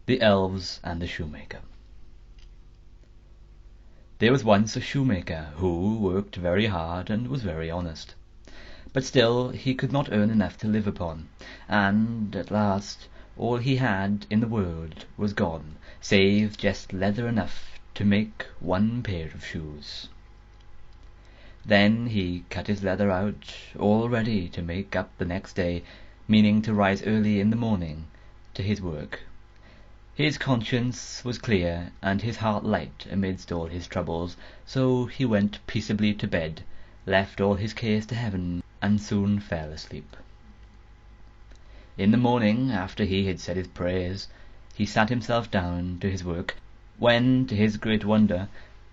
The Elves and the Shoemaker. There was once a shoemaker who worked very hard and was very honest. But still he could not earn enough to live upon, and at last all he had in the world was gone, save just leather enough to make one pair of shoes. Then he cut his leather out, all ready to make up the next day, meaning to rise early in the morning to his work. His conscience was clear, and his heart light amidst all his troubles, so he went peaceably to bed, left all his cares to heaven, and soon fell asleep. In the morning, after he had said his prayers, he sat himself down to his work, when, to his great wonder,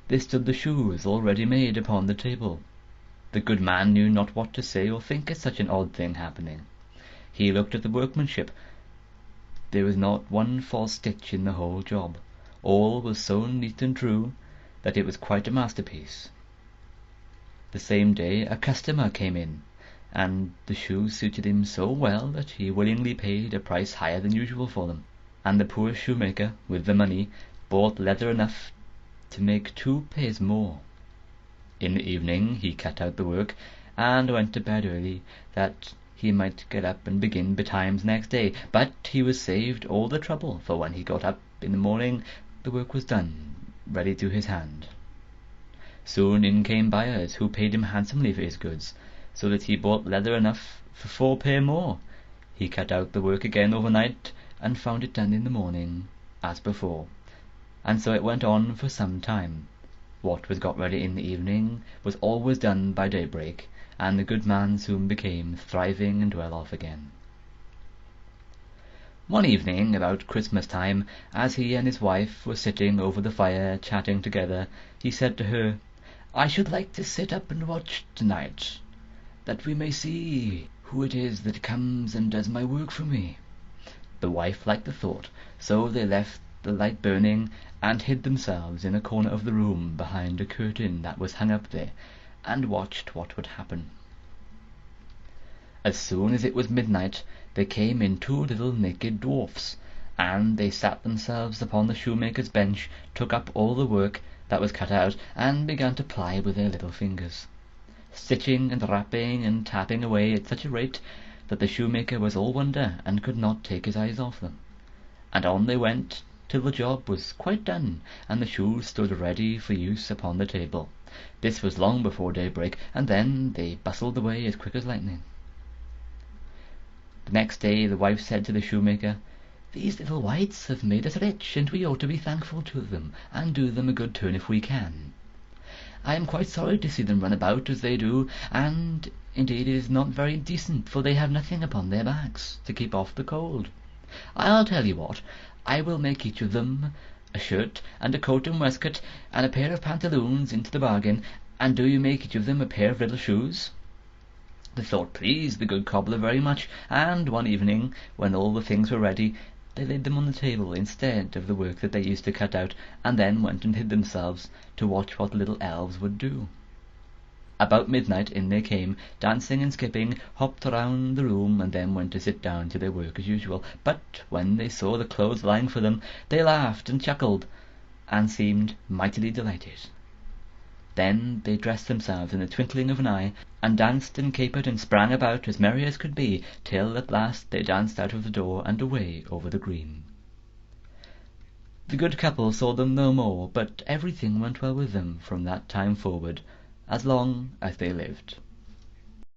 there stood the shoes already made upon the table. The good man knew not what to say or think at such an odd thing happening. He looked at the workmanship. There was not one false stitch in the whole job. All was so neat and true that it was quite a masterpiece. The same day a customer came in, and the shoes suited him so well that he willingly paid a price higher than usual for them, and the poor shoemaker, with the money, bought leather enough to make 2 pairs more. In the evening he cut out the work, and went to bed early, that he might get up and begin betimes next day. But he was saved all the trouble, for when he got up in the morning the work was done, ready to his hand. Soon in came buyers, who paid him handsomely for his goods, so that he bought leather enough for 4 pair more. He cut out the work again overnight, and found it done in the morning as before, and so it went on for some time. What was got ready in the evening was always done by daybreak, and the good man soon became thriving and well off again. One evening, about Christmas time, as he and his wife were sitting over the fire chatting together, he said to her, "I should like to sit up and watch tonight, that we may see who it is that comes and does my work for me." The wife liked the thought, so they left the light burning, and hid themselves in a corner of the room behind a curtain that was hung up there, and watched what would happen. As soon as it was midnight, there came in 2 little naked dwarfs, and they sat themselves upon the shoemaker's bench, took up all the work that was cut out, and began to ply with their little fingers, stitching and rapping and tapping away at such a rate that the shoemaker was all wonder, and could not take his eyes off them. And on they went till the job was quite done, and the shoes stood ready for use upon the table. This was long before daybreak, and then they bustled away as quick as lightning. The next day the wife said to the shoemaker, "These little wights have made us rich, and we ought to be thankful to them, and do them a good turn if we can. I am quite sorry to see them run about as they do, and indeed it is not very decent, for they have nothing upon their backs to keep off the cold. I'll tell you what, I will make each of them a shirt and a coat and waistcoat, and a pair of pantaloons into the bargain, and do you make each of them a pair of little shoes." The thought pleased the good cobbler very much, and one evening, when all the things were ready, they laid them on the table instead of the work that they used to cut out, and then went and hid themselves to watch what the little elves would do. About midnight in they came, dancing and skipping, hopped round the room, and then went to sit down to their work as usual. But when they saw the clothes lying for them, they laughed and chuckled, and seemed mightily delighted. Then they dressed themselves in the twinkling of an eye, and danced and capered and sprang about as merry as could be, till at last they danced out of the door and away over the green. The good couple saw them no more, but everything went well with them from that time forward, as long as they lived.